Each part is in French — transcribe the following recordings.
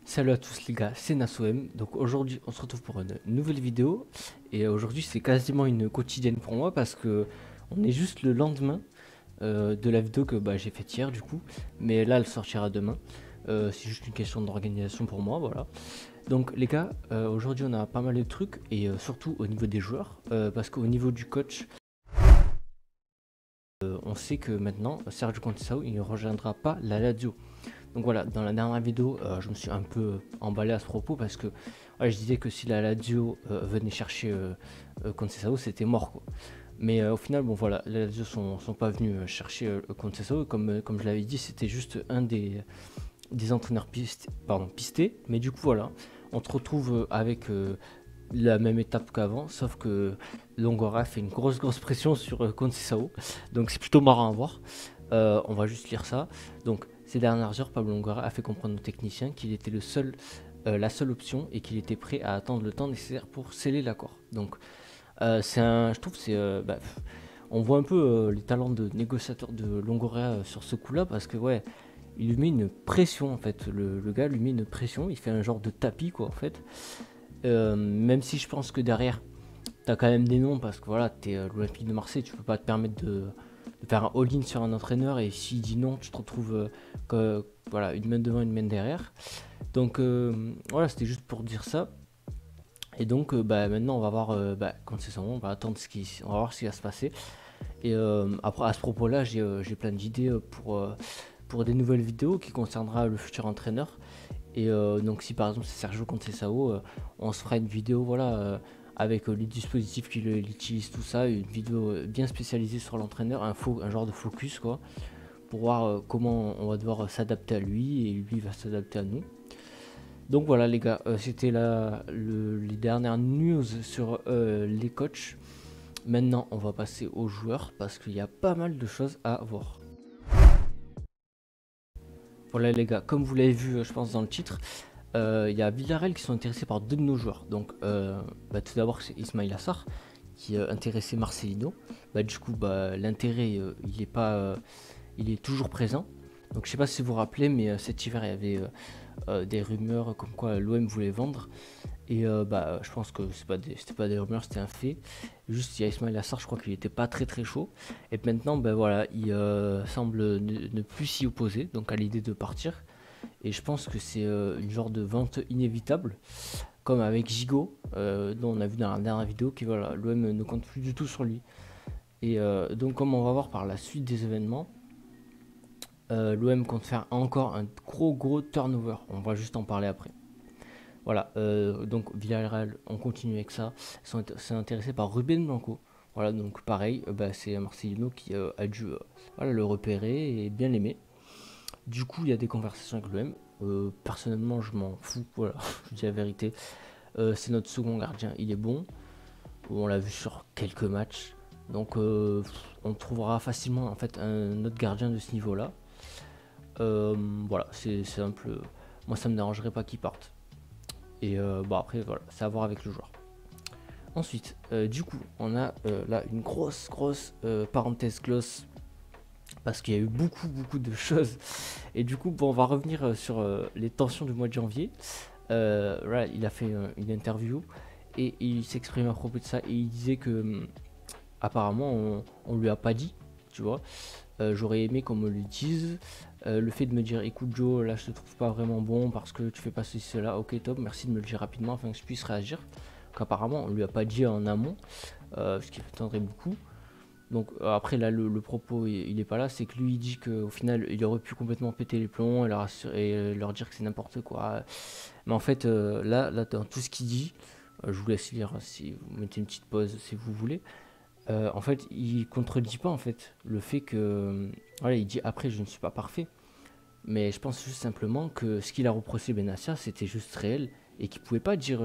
Salut à tous les gars, c'est Nassoem. Donc aujourd'hui on se retrouve pour une nouvelle vidéo. Et aujourd'hui c'est quasiment une quotidienne pour moi parce que on est juste le lendemain de la vidéo que j'ai faite hier du coup. Mais là elle sortira demain. C'est juste une question d'organisation pour moi, voilà. Donc les gars, aujourd'hui on a pas mal de trucs et surtout au niveau des joueurs. Parce qu'au niveau du coach, on sait que maintenant Sergio Conceição il ne rejoindra pas la Lazio. Donc voilà, dans la dernière vidéo, je me suis un peu emballé à ce propos parce que je disais que si la Lazio venait chercher Conceição, c'était mort quoi. Mais au final, bon voilà, la Lazio sont pas venus chercher Conceição. Comme je l'avais dit, c'était juste un des entraîneurs pistés. Mais du coup, voilà, on se retrouve avec la même étape qu'avant, sauf que Longoria fait une grosse pression sur Conceição. Donc c'est plutôt marrant à voir. On va juste lire ça. Donc, ces dernières heures, Pablo Longoria a fait comprendre aux techniciens qu'il était la seule option et qu'il était prêt à attendre le temps nécessaire pour sceller l'accord. Donc, je trouve, on voit un peu les talents de négociateur de Longoria sur ce coup-là parce que ouais, il lui met une pression en fait. Le gars lui met une pression, il fait un genre de tapis quoi en fait. Même si je pense que derrière, t'as quand même des noms parce que voilà, t'es l'Olympique de Marseille, tu peux pas te permettre de faire un all-in sur un entraîneur et s'il dit non, tu te retrouves voilà, une main devant, une main derrière. Donc voilà, c'était juste pour dire ça. Et donc maintenant on va voir quand c'est son moment, on va attendre on va voir ce qui va se passer. Et après à ce propos-là, j'ai plein d'idées pour des nouvelles vidéos qui concernera le futur entraîneur. Et donc si par exemple c'est Sergio Conceição, on se fera une vidéo voilà avec les dispositifs qu'il utilise, tout ça, une vidéo bien spécialisée sur l'entraîneur, un genre de focus quoi, pour voir comment on va devoir s'adapter à lui et lui va s'adapter à nous. Donc voilà les gars, c'était les dernières news sur les coachs. Maintenant on va passer aux joueurs parce qu'il y a pas mal de choses à voir. Voilà les gars, comme vous l'avez vu je pense dans le titre, il y a Villarreal qui sont intéressés par deux de nos joueurs. Donc tout d'abord c'est Ismail Assar qui intéressait Marcelino. Du coup l'intérêt il est toujours présent. Donc je sais pas si vous vous rappelez, mais cet hiver il y avait des rumeurs comme quoi l'OM voulait vendre. Et je pense que c'était pas des rumeurs, c'était un fait. Juste il y a Ismail Assar, je crois qu'il était pas très chaud. Et maintenant voilà, il semble ne plus s'y opposer, donc à l'idée de partir. Et je pense que c'est une genre de vente inévitable, comme avec Gigot, dont on a vu dans la dernière vidéo, qui voilà, l'OM ne compte plus du tout sur lui. Et donc comme on va voir par la suite des événements, l'OM compte faire encore un gros turnover. On va juste en parler après. Voilà, donc Villarreal, on continue avec ça. Ils sont intéressés par Ruben Blanco. Voilà, donc pareil, c'est Marcelino qui a dû le repérer et bien l'aimer. Du coup, il y a des conversations avec l'OM. Personnellement, je m'en fous. Voilà, je dis la vérité. C'est notre second gardien, il est bon. On l'a vu sur quelques matchs. Donc, on trouvera facilement en fait un autre gardien de ce niveau-là. Voilà, c'est un peu. Moi, ça me dérangerait pas qu'il parte. Et après, voilà, c'est à voir avec le joueur. Ensuite, du coup, on a là une grosse parenthèse close parce qu'il y a eu beaucoup de choses. Et du coup, on va revenir sur les tensions du mois de janvier. Là, il a fait une interview et il s'exprime à propos de ça et il disait que apparemment on lui a pas dit, tu vois. J'aurais aimé qu'on me le dise. Le fait de me dire écoute Joe, là je te trouve pas vraiment bon parce que tu fais pas ceci cela, ok top, merci de me le dire rapidement afin que je puisse réagir. Donc apparemment on lui a pas dit en amont, ce qui m'étonnerait beaucoup. Donc après là le propos il est pas là, c'est que lui il dit qu'au final il aurait pu complètement péter les plombs et leur dire que c'est n'importe quoi. Mais en fait là dans tout ce qu'il dit, je vous laisse lire si vous mettez une petite pause si vous voulez. En fait il contredit pas en fait le fait que voilà, il dit après je ne suis pas parfait, mais je pense juste simplement que ce qu'il a reproché Benassia c'était juste réel et qu'il pouvait pas dire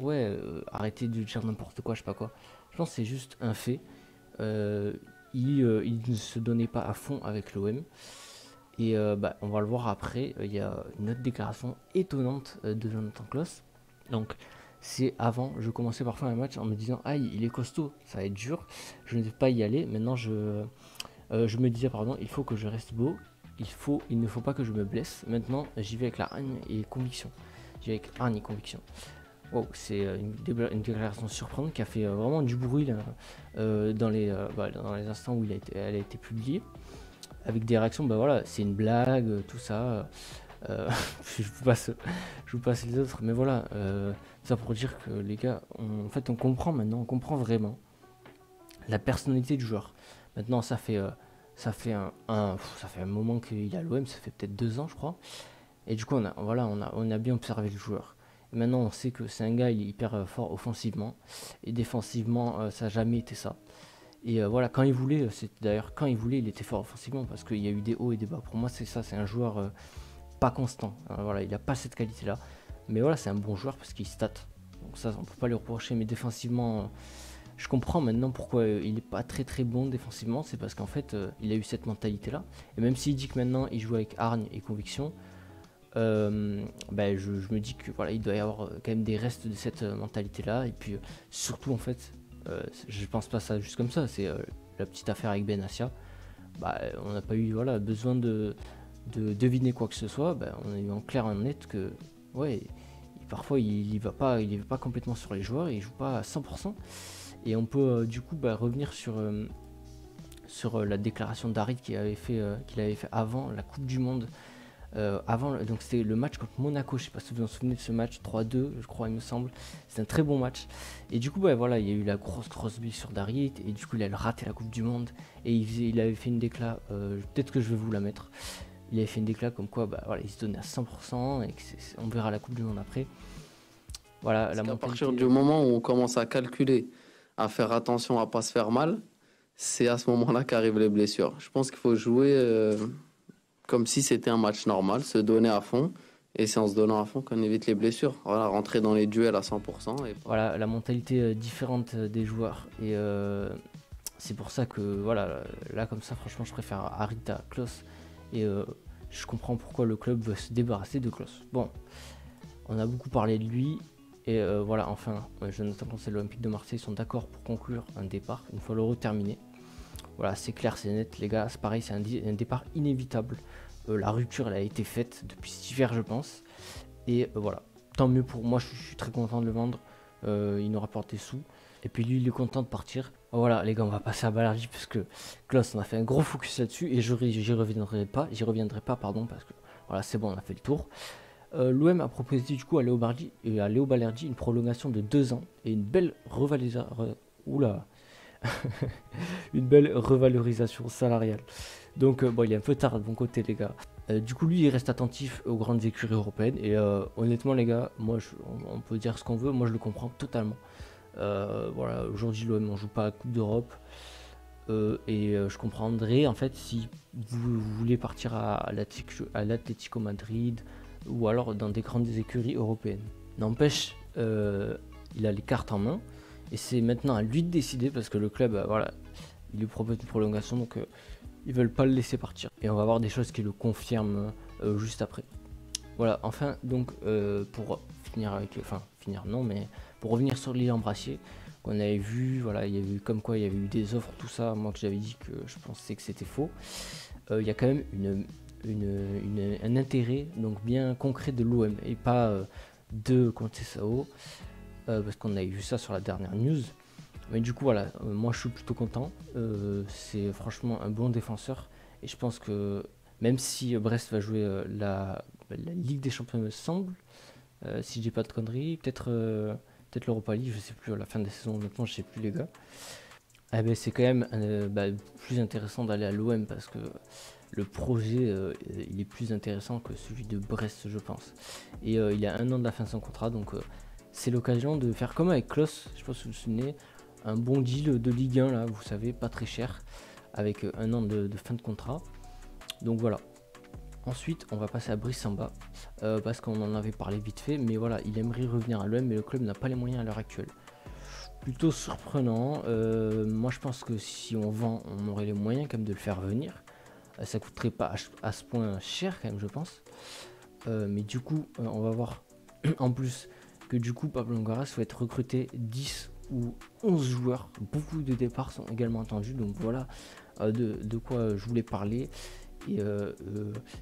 ouais arrêtez de dire n'importe quoi, je sais pas quoi. Je pense que c'est juste un fait. Il ne se donnait pas à fond avec l'OM. Et on va le voir après. Il y a une autre déclaration étonnante de Jonathan Klaus. Donc, c'est avant, je commençais parfois un match en me disant aïe, il est costaud, ça va être dur. Je ne vais pas y aller. Maintenant, je me disais, pardon, il faut que je reste beau. il ne faut pas que je me blesse. Maintenant, j'y vais avec la hargne et conviction. J'y vais avec hargne et conviction. Wow, c'est une déclaration surprenante qui a fait vraiment du bruit là, dans les instants où elle a été publiée. Avec des réactions, bah voilà, c'est une blague, tout ça. je, vous passe les autres, mais voilà, ça pour dire que les gars, en fait, on comprend maintenant, on comprend vraiment la personnalité du joueur. Maintenant, ça fait un moment qu'il est à l'OM, ça fait peut-être 2 ans, je crois. Et du coup, on a bien observé le joueur. Et maintenant, on sait que c'est un gars, il est hyper fort offensivement. Et défensivement, ça n'a jamais été ça. Et voilà, quand il voulait, quand il voulait, il était fort offensivement parce qu'il y a eu des hauts et des bas. Pour moi, c'est ça, c'est un joueur pas constant. Voilà, il n'a pas cette qualité-là. Mais voilà, c'est un bon joueur parce qu'il stat. Donc ça, on peut pas lui reprocher. Mais défensivement, je comprends maintenant pourquoi il n'est pas très très bon défensivement. C'est parce qu'en fait, il a eu cette mentalité-là. Et même s'il dit que maintenant, il joue avec hargne et conviction, je me dis que voilà, il doit y avoir quand même des restes de cette mentalité-là. Et puis surtout, en fait, je pense pas ça juste comme ça. C'est la petite affaire avec Benassia. On n'a pas eu besoin de deviner quoi que ce soit. On a eu en clair en net que ouais, parfois il va pas complètement sur les joueurs, il joue pas à 100%. Et on peut du coup revenir sur la déclaration d'Harit qu'il avait fait avant la Coupe du Monde. Donc c'était le match contre Monaco, je sais pas si vous vous en souvenez de ce match, 3-2 je crois il me semble, c'est un très bon match. Et du coup il y a eu la grosse blessure d'Harit et du coup il a raté la Coupe du Monde. Et il avait fait une décla, peut-être que je vais vous la mettre. Il avait fait une décla comme quoi il se donnait à 100% et on verra la Coupe du Monde après. Voilà, À partir du moment où on commence à calculer, à faire attention à pas se faire mal, c'est à ce moment-là qu'arrivent les blessures. Je pense qu'il faut jouer comme si c'était un match normal, se donner à fond. Et c'est en se donnant à fond qu'on évite les blessures. Voilà, rentrer dans les duels à 100%. Voilà, la mentalité différente des joueurs. Et c'est pour ça que, voilà, là comme ça, franchement, je préfère Harit à Klose. Et je comprends pourquoi le club veut se débarrasser de Klose. Bon, on a beaucoup parlé de lui. Et voilà, enfin, Jonathan Klaus et l'Olympique de Marseille sont d'accord pour conclure un départ une fois l'Euro terminé. Voilà, c'est clair, c'est net, les gars, c'est pareil, c'est un départ inévitable. La rupture, elle a été faite depuis cet hiver, je pense. Et voilà, tant mieux pour moi, je suis très content de le vendre. Il nous rapporte des sous. Et puis lui, il est content de partir. Voilà, les gars, on va passer à Balerdi parce que Klaus, on a fait un gros focus là-dessus. Et j'y reviendrai pas, parce que voilà, c'est bon, on a fait le tour. L'OM a proposé du coup à Léo Balerdi une prolongation de 2 ans et une belle revalorisation salariale. Donc il est un peu tard de mon côté, les gars. Du coup, lui, il reste attentif aux grandes écuries européennes. Et honnêtement, les gars, moi, on peut dire ce qu'on veut. Moi, je le comprends totalement. Voilà, aujourd'hui, l'OM on joue pas à la Coupe d'Europe. Je comprendrais en fait si vous voulez partir à l'Atlético Madrid ou alors dans des grandes écuries européennes. N'empêche, il a les cartes en main et c'est maintenant à lui de décider parce que le club, il lui propose une prolongation, donc ils veulent pas le laisser partir. Et on va voir des choses qui le confirment juste après. Voilà, enfin, donc pour finir pour revenir sur Lilian Brassier, qu'on avait vu, voilà, il y avait eu comme quoi il y avait eu des offres, tout ça, moi que j'avais dit que je pensais que c'était faux. Il y a quand même un intérêt donc bien concret de l'OM et pas de Conceição, parce qu'on avait vu ça sur la dernière news. Mais du coup voilà, moi je suis plutôt content. C'est franchement un bon défenseur et je pense que même si Brest va jouer la Ligue des Champions me semble, si je dis pas de conneries, peut-être l'Europa League, je sais plus, à la fin de la saison, maintenant je sais plus les gars. C'est quand même plus intéressant d'aller à l'OM parce que le projet il est plus intéressant que celui de Brest, je pense. Et il a 1 an de la fin de son contrat, donc c'est l'occasion de faire comme avec Klose, je sais pas si vous vous souvenez, un bon deal de Ligue 1 là, vous savez, pas très cher, avec 1 an de fin de contrat. Donc voilà. Ensuite, on va passer à Brice Samba, parce qu'on en avait parlé vite fait, mais voilà, il aimerait revenir à l'OM, mais le club n'a pas les moyens à l'heure actuelle. Plutôt surprenant. Moi, je pense que si on vend, on aurait les moyens quand même de le faire venir. Ça coûterait pas à ce point cher quand même, je pense. Mais du coup, on va voir en plus que du coup, Pablo Longoria souhaite recruter 10 ou 11 joueurs. Beaucoup de départs sont également attendus, donc voilà de quoi je voulais parler. Et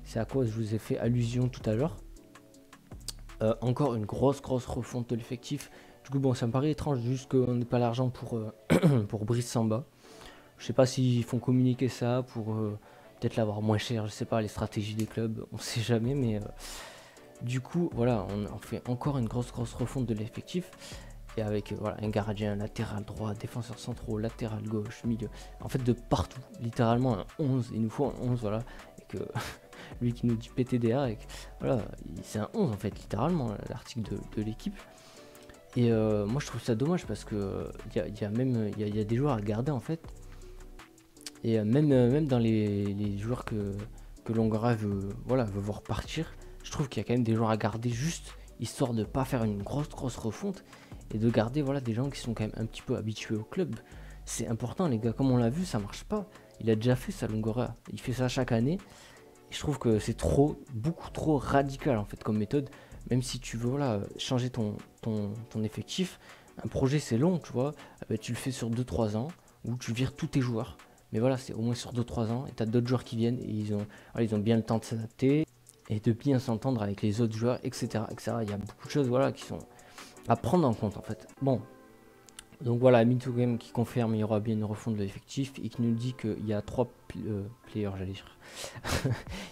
c'est à quoi je vous ai fait allusion tout à l'heure. Encore une grosse refonte de l'effectif. Du coup, bon, ça me paraît étrange juste qu'on n'ait pas l'argent pour Brice Samba. Je sais pas s'ils font communiquer ça pour peut-être l'avoir moins cher, je sais pas, les stratégies des clubs, on sait jamais, mais du coup, voilà, on fait encore une grosse refonte de l'effectif. Et avec voilà, un gardien, latéral droit, défenseur centraux, latéral gauche, milieu, en fait de partout, littéralement un 11, il nous faut un 11, voilà, et que lui qui nous dit PTDR, et que, voilà, c'est un 11 en fait, littéralement, l'article de l'équipe. Et moi je trouve ça dommage parce que il y a des joueurs à garder en fait. Et même dans les joueurs que Longara veut voir partir, je trouve qu'il y a quand même des joueurs à garder juste histoire de pas faire une grosse refonte et de garder voilà, des gens qui sont quand même un petit peu habitués au club. C'est important les gars, comme on l'a vu, ça marche pas. Il a déjà fait ça Longara, il fait ça chaque année. Et je trouve que c'est beaucoup trop radical en fait comme méthode. Même si tu veux voilà, changer ton effectif, un projet c'est long, tu vois, tu le fais sur 2-3 ans où tu vires tous tes joueurs. Mais voilà, c'est au moins sur 2-3 ans et tu as d'autres joueurs qui viennent et ils ont bien le temps de s'adapter et de bien s'entendre avec les autres joueurs, etc., etc. Il y a beaucoup de choses voilà, qui sont à prendre en compte en fait. Bon, donc voilà, Me2Game qui confirme il y aura bien une refonte de l'effectif et qui nous dit qu'il y a 3 players, j'allais dire.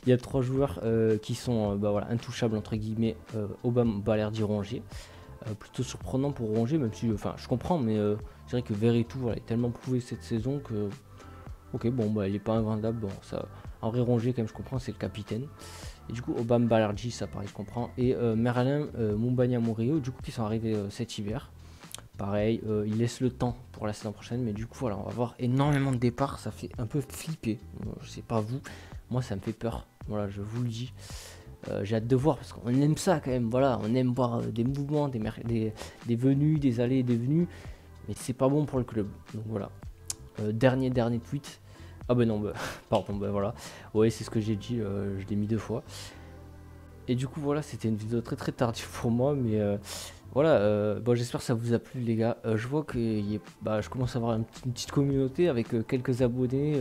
Il y a 3 joueurs qui sont voilà, intouchables entre guillemets, Obama, Balerdi, Rongier. Plutôt surprenant pour Rongier, même si enfin je comprends, mais c'est vrai que Veretout voilà, est tellement prouvé cette saison que ok, bon, bah, il est pas invendable. Bon, ça, en vrai, Rongier, quand même, je comprends, c'est le capitaine. Et du coup, Obama Balerdi, ça pareil, je comprends. Et Merlin, Mumbagna Murillo, du coup, qui sont arrivés cet hiver. Pareil, il laisse le temps pour la saison prochaine. Mais du coup, voilà, on va avoir énormément de départs. Ça fait un peu flipper. Je sais pas vous. Moi, ça me fait peur. Voilà, je vous le dis. J'ai hâte de voir parce qu'on aime ça quand même. Voilà, on aime voir des mouvements, des venues, des allées et des venues. Mais c'est pas bon pour le club. Donc voilà. Dernier tweet. Ah bah non, bah, pardon, bah voilà. Ouais, c'est ce que j'ai dit, je l'ai mis 2 fois. Et du coup, voilà, c'était une vidéo très tardive pour moi, mais voilà, bon, j'espère que ça vous a plu, les gars. Je vois que je commence à avoir une petite communauté avec quelques abonnés,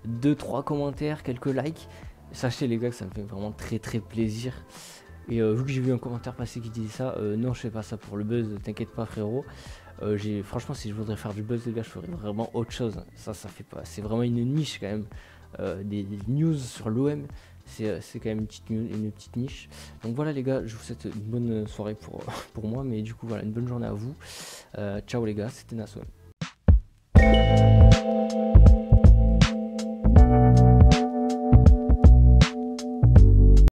2-3 commentaires, quelques likes. Sachez, les gars, que ça me fait vraiment très plaisir. Et vu que j'ai vu un commentaire passer qui disait ça, non, je fais pas ça pour le buzz, t'inquiète pas, frérot. Franchement, si je voudrais faire du buzz, les gars, je ferais vraiment autre chose. Ça fait pas. C'est vraiment une niche quand même. Des news sur l'OM, c'est quand même une petite niche. Donc voilà, les gars, je vous souhaite une bonne soirée pour moi, mais du coup, voilà, une bonne journée à vous. Ciao, les gars, c'était Naso.